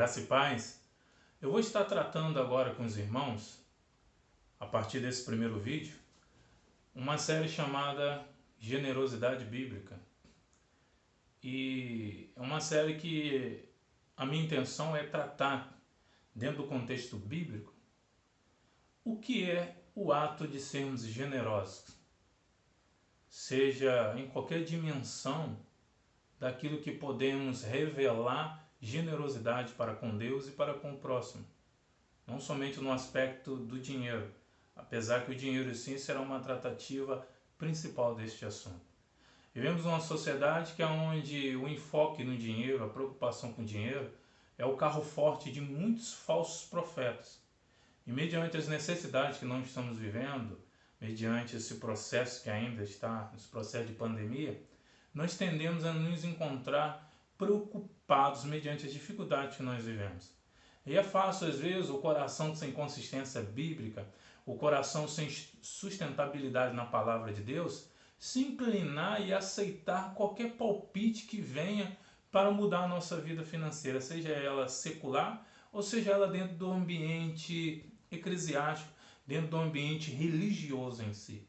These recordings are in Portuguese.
Graça e paz. Eu vou estar tratando agora com os irmãos, a partir desse primeiro vídeo, uma série chamada Generosidade Bíblica. E é uma série que a minha intenção é tratar, dentro do contexto bíblico, o que é o ato de sermos generosos, seja em qualquer dimensão daquilo que podemos revelar generosidade para com Deus e para com o próximo. Não somente no aspecto do dinheiro, apesar que o dinheiro sim será uma tratativa principal deste assunto. Vivemos numa sociedade que é onde o enfoque no dinheiro, a preocupação com o dinheiro, é o carro forte de muitos falsos profetas. E mediante as necessidades que nós estamos vivendo, mediante esse processo que ainda está, esse processo de pandemia, nós tendemos a nos encontrar preocupados mediante as dificuldades que nós vivemos. E é fácil, às vezes, o coração sem consistência bíblica, o coração sem sustentabilidade na palavra de Deus, se inclinar e aceitar qualquer palpite que venha para mudar a nossa vida financeira, seja ela secular ou seja ela dentro do ambiente eclesiástico, dentro do ambiente religioso em si.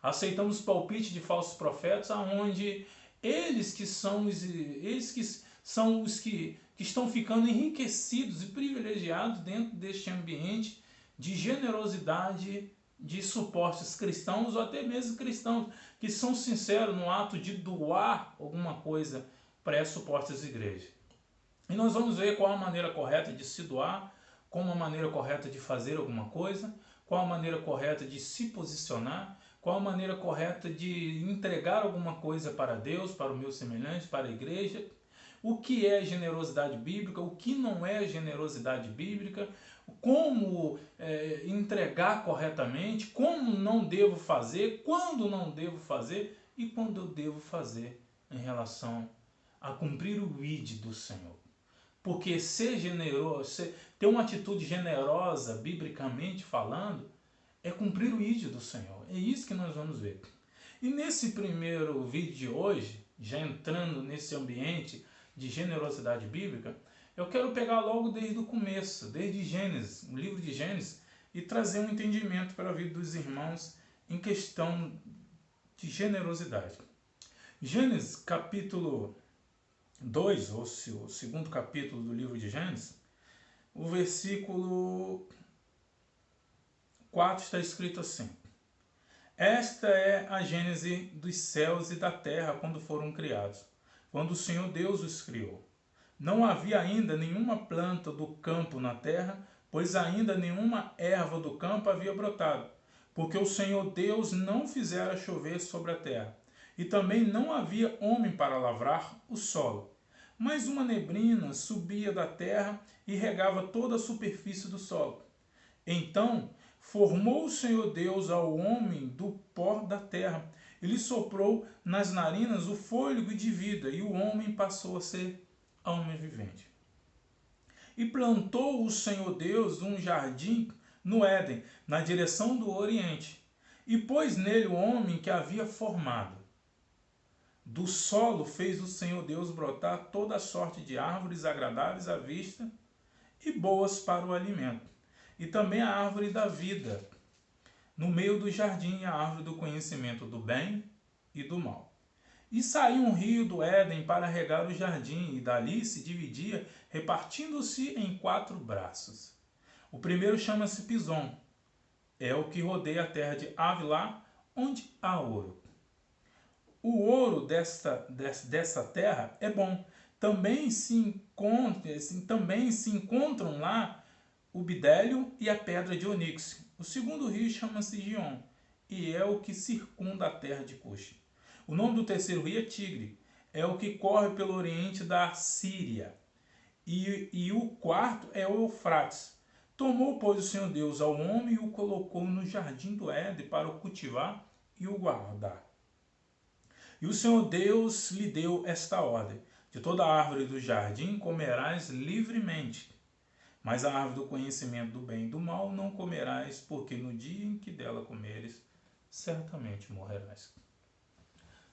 Aceitamos palpites de falsos profetas, aonde eles que são os que estão ficando enriquecidos e privilegiados dentro deste ambiente de generosidade de supostos cristãos ou até mesmo cristãos que são sinceros no ato de doar alguma coisa para essas supostas igrejas. E nós vamos ver qual a maneira correta de se doar, qual a maneira correta de fazer alguma coisa, qual a maneira correta de se posicionar, qual a maneira correta de entregar alguma coisa para Deus, para o meu semelhante, para a igreja, o que é generosidade bíblica, o que não é generosidade bíblica, como entregar corretamente, como não devo fazer, quando não devo fazer e quando eu devo fazer em relação a cumprir o ID do Senhor. Porque ser generoso, ter uma atitude generosa, biblicamente falando, é cumprir o ID do Senhor. É isso que nós vamos ver. E nesse primeiro vídeo de hoje, já entrando nesse ambiente de generosidade bíblica, eu quero pegar logo desde o começo, desde Gênesis, o livro de Gênesis, e trazer um entendimento para a vida dos irmãos em questão de generosidade. Gênesis capítulo 2, ou o segundo capítulo do livro de Gênesis, o versículo 4 está escrito assim: Esta é a gênese dos céus e da terra quando foram criados, quando o Senhor Deus os criou. Não havia ainda nenhuma planta do campo na terra, pois ainda nenhuma erva do campo havia brotado, porque o Senhor Deus não fizera chover sobre a terra, e também não havia homem para lavrar o solo. Mas uma neblina subia da terra e regava toda a superfície do solo. Então formou o Senhor Deus ao homem do pó da terra. Ele soprou nas narinas o fôlego de vida, e o homem passou a ser homem vivente. E plantou o Senhor Deus um jardim no Éden, na direção do Oriente, e pôs nele o homem que havia formado. Do solo fez o Senhor Deus brotar toda sorte de árvores agradáveis à vista e boas para o alimento, e também a árvore da vida, no meio do jardim a árvore do conhecimento do bem e do mal. E saiu um rio do Éden para regar o jardim, e dali se dividia, repartindo-se em 4 braços. O primeiro chama-se Pison, é o que rodeia a terra de Havilá, onde há ouro. O ouro dessa terra é bom. Também se encontram lá o bidélio e a pedra de onix. O segundo rio chama-se Gion, e é o que circunda a terra de Cuxi. O nome do terceiro rio é Tigre, é o que corre pelo oriente da Síria. E o quarto é o Eufrates. Tomou, pois, o Senhor Deus ao homem e o colocou no jardim do Éden para o cultivar e o guardar. E o Senhor Deus lhe deu esta ordem: de toda árvore do jardim comerás livremente, mas a árvore do conhecimento do bem e do mal não comerás, porque no dia em que dela comeres, certamente morrerás.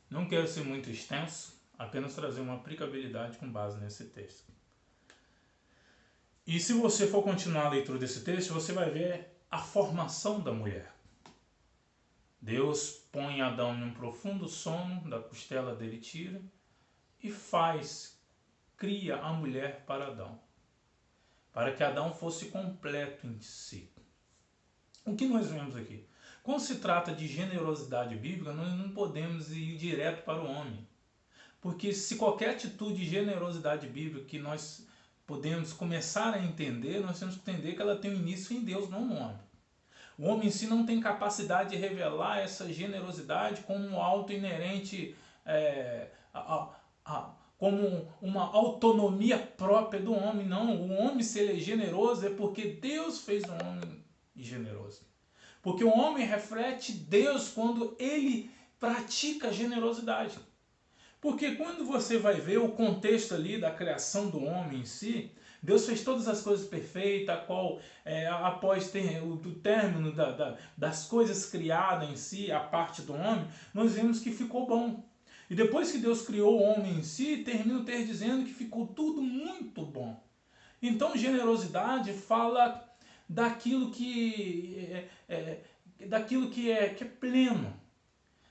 Não quero ser muito extenso, apenas trazer uma aplicabilidade com base nesse texto. E se você for continuar a leitura desse texto, você vai ver a formação da mulher. Deus põe Adão em um profundo sono, da costela dele tira, e cria a mulher para Adão, para que Adão fosse completo em si. O que nós vemos aqui? Quando se trata de generosidade bíblica, nós não podemos ir direto para o homem. Porque se qualquer atitude de generosidade bíblica que nós podemos começar a entender, nós temos que entender que ela tem um início em Deus, não no homem. O homem em si não tem capacidade de revelar essa generosidade como algo inerente, como uma autonomia própria do homem. Não, o homem, se ele é generoso, é porque Deus fez o homem generoso. Porque o homem reflete Deus quando ele pratica a generosidade. Porque quando você vai ver o contexto ali da criação do homem em si, Deus fez todas as coisas perfeitas, após o término das coisas criadas em si, a parte do homem, nós vemos que ficou bom. E depois que Deus criou o homem em si, termina o texto dizendo que ficou tudo muito bom. Então, generosidade fala daquilo que é pleno,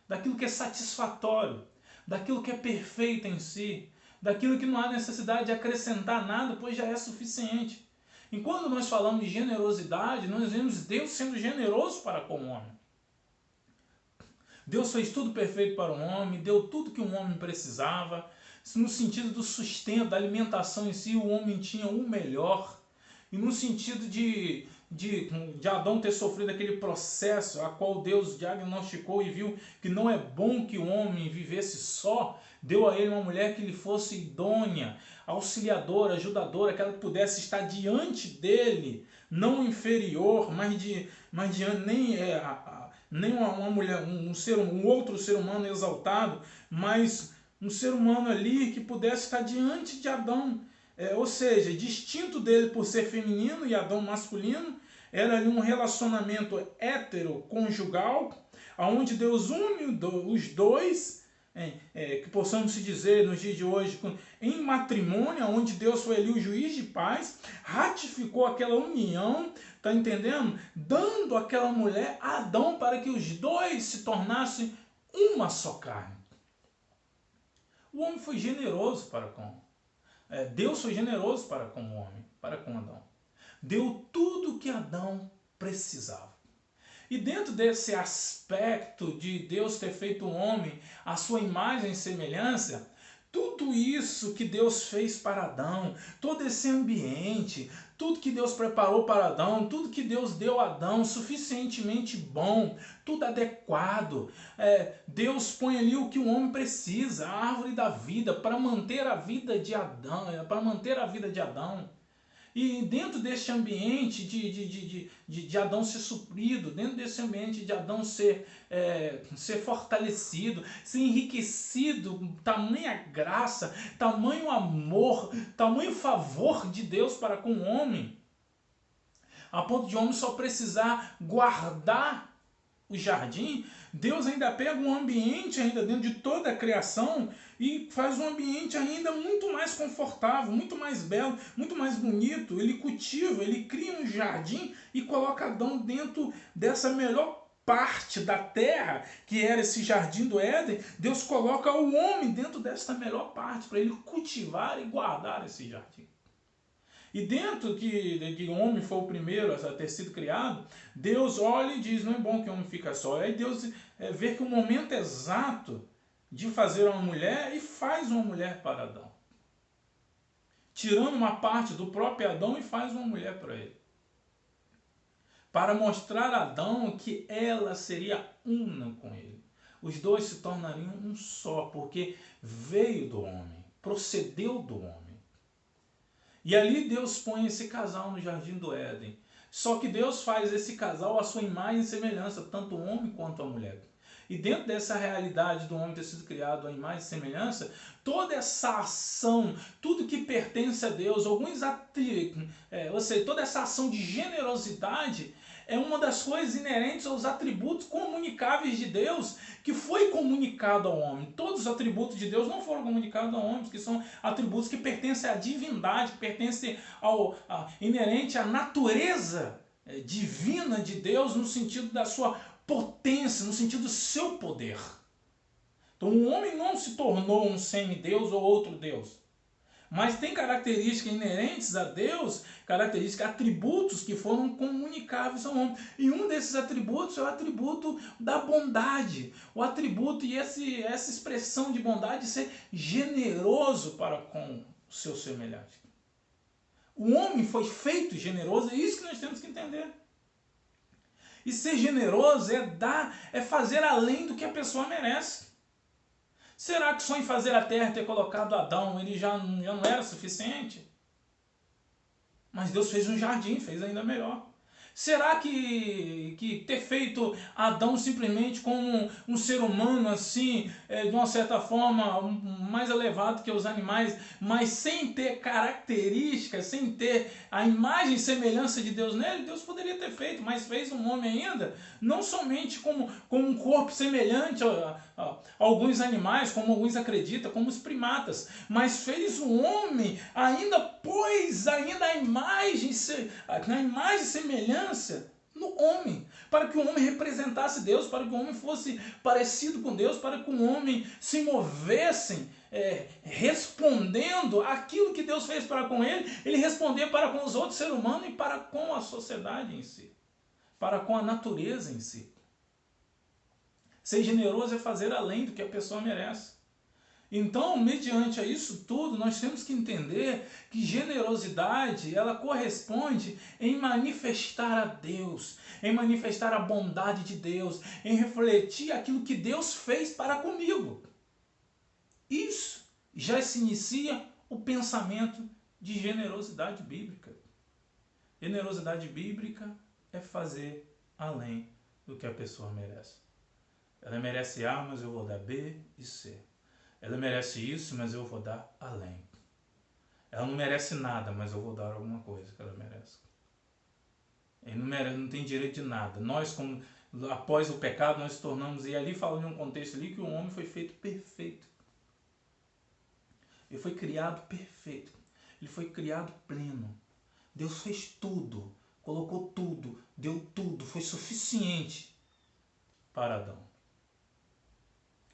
daquilo que é satisfatório, daquilo que é perfeito em si, daquilo que não há necessidade de acrescentar nada, pois já é suficiente. E quando nós falamos de generosidade, nós vemos Deus sendo generoso para com o homem. Deus fez tudo perfeito para o homem, deu tudo que um homem precisava, no sentido do sustento, da alimentação em si, o homem tinha o melhor. E no sentido de Adão ter sofrido aquele processo a qual Deus diagnosticou e viu que não é bom que o homem vivesse só, deu a ele uma mulher que lhe fosse idônea, auxiliadora, ajudadora, aquela que pudesse estar diante dele, não inferior, nem uma mulher, um outro ser humano exaltado, mas um ser humano ali que pudesse estar diante de Adão. Ou seja, distinto dele por ser feminino e Adão masculino, era ali um relacionamento hétero-conjugal, onde Deus une os dois, que possamos se dizer nos dias de hoje, em matrimônio, onde Deus foi ali o juiz de paz, ratificou aquela união, tá entendendo? Dando aquela mulher a Adão para que os dois se tornassem uma só carne. O homem foi generoso para com Deus foi generoso para com o homem, para com Adão. Deu tudo o que Adão precisava. E dentro desse aspecto de Deus ter feito o homem à sua imagem e semelhança, tudo isso que Deus fez para Adão, todo esse ambiente, tudo que Deus preparou para Adão, tudo que Deus deu a Adão, suficientemente bom, tudo adequado. Deus põe ali o que o homem precisa, a árvore da vida, para manter a vida de Adão. E dentro desse ambiente de Adão ser suprido, dentro desse ambiente de Adão ser fortalecido, ser enriquecido, tamanha graça, tamanho amor, tamanho favor de Deus para com o homem, a ponto de o homem só precisar guardar o jardim, Deus ainda pega um ambiente ainda dentro de toda a criação e faz um ambiente ainda muito mais confortável, muito mais belo, muito mais bonito. Ele cultiva, ele cria um jardim e coloca Adão dentro dessa melhor parte da terra, que era esse jardim do Éden. Deus coloca o homem dentro dessa melhor parte para ele cultivar e guardar esse jardim. E dentro que o homem foi o primeiro a ter sido criado, Deus olha e diz, não é bom que o homem fique só. Aí Deus vê que o momento exato de fazer uma mulher e faz uma mulher para Adão. Tirando uma parte do próprio Adão e faz uma mulher para ele. Para mostrar a Adão que ela seria una com ele. Os dois se tornariam um só, porque veio do homem, procedeu do homem. E ali Deus põe esse casal no jardim do Éden. Só que Deus faz esse casal à sua imagem e semelhança, tanto o homem quanto a mulher. E dentro dessa realidade do homem ter sido criado à imagem e semelhança, toda essa ação, tudo que pertence a Deus, ou seja, toda essa ação de generosidade, é uma das coisas inerentes aos atributos comunicáveis de Deus, que foi comunicado ao homem. Todos os atributos de Deus não foram comunicados ao homem, que são atributos que pertencem à divindade, que pertencem inerente à natureza divina de Deus, no sentido da sua potência, no sentido do seu poder. Então o homem não se tornou um semideus ou outro Deus. Mas tem características inerentes a Deus, características, atributos que foram comunicáveis ao homem. E um desses atributos é o atributo da bondade. O atributo e essa expressão de bondade de ser generoso para com o seu semelhante. O homem foi feito generoso, é isso que nós temos que entender. E ser generoso é fazer além do que a pessoa merece. Será que só em fazer a terra, ter colocado Adão, ele já não era suficiente? Mas Deus fez um jardim, fez ainda melhor. Será que ter feito Adão simplesmente como um ser humano, assim, de uma certa forma, mais elevado que os animais, mas sem ter características, sem ter a imagem e semelhança de Deus nele, Deus poderia ter feito, mas fez um homem ainda, não somente como um corpo semelhante a alguns animais, como alguns acreditam, como os primatas, mas fez um homem ainda, pôs ainda a imagem e semelhança no homem, para que o homem representasse Deus, para que o homem fosse parecido com Deus, para que o homem se movesse respondendo aquilo que Deus fez para com ele responder para com os outros seres humanos e para com a sociedade em si, para com a natureza em si. Ser generoso é fazer além do que a pessoa merece. Então, mediante a isso tudo, nós temos que entender que generosidade, ela corresponde em manifestar a Deus, em manifestar a bondade de Deus, em refletir aquilo que Deus fez para comigo. Isso já se inicia o pensamento de generosidade bíblica. Generosidade bíblica é fazer além do que a pessoa merece. Ela merece A, mas eu vou dar B e C. Ela merece isso, mas eu vou dar além. Ela não merece nada, mas eu vou dar alguma coisa que ela merece. Ele não tem direito de nada. Nós, como após o pecado, nós tornamos, e ali fala em um contexto ali que o homem foi feito perfeito. Ele foi criado perfeito. Ele foi criado pleno. Deus fez tudo, colocou tudo, deu tudo, foi suficiente para Adão.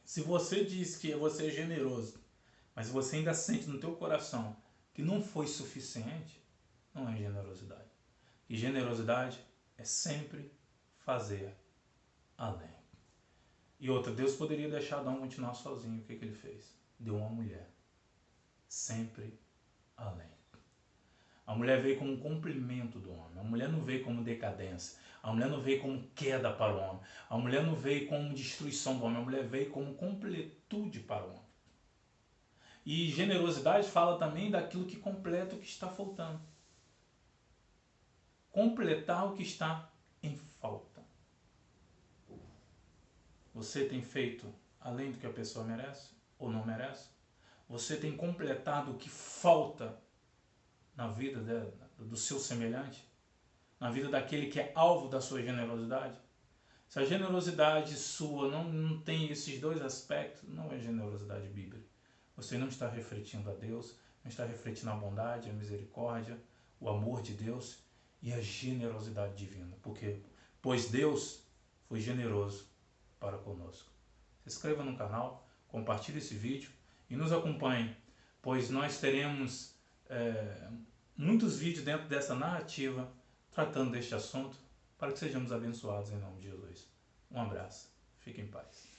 Se você diz que você é generoso, mas você ainda sente no teu coração que não foi suficiente, não é generosidade. E generosidade é sempre fazer além. E outra, Deus poderia deixar Adão continuar sozinho. O que ele fez? Deu uma mulher. Sempre além. A mulher veio como um complemento do homem. A mulher não veio como decadência. A mulher não veio como queda para o homem. A mulher não veio como destruição do homem. A mulher veio como completude para o homem. E generosidade fala também daquilo que completa o que está faltando. Completar o que está em falta. Você tem feito além do que a pessoa merece ou não merece? Você tem completado o que falta na vida do seu semelhante? Na vida daquele que é alvo da sua generosidade? Se a generosidade sua não tem esses dois aspectos, não é generosidade bíblica. Você não está refletindo a Deus, não está refletindo a bondade, a misericórdia, o amor de Deus e a generosidade divina. Pois Deus foi generoso para conosco. Se inscreva no canal, compartilhe esse vídeo e nos acompanhe, pois nós teremos muitos vídeos dentro dessa narrativa tratando deste assunto, para que sejamos abençoados em nome de Jesus. Um abraço. Fique em paz.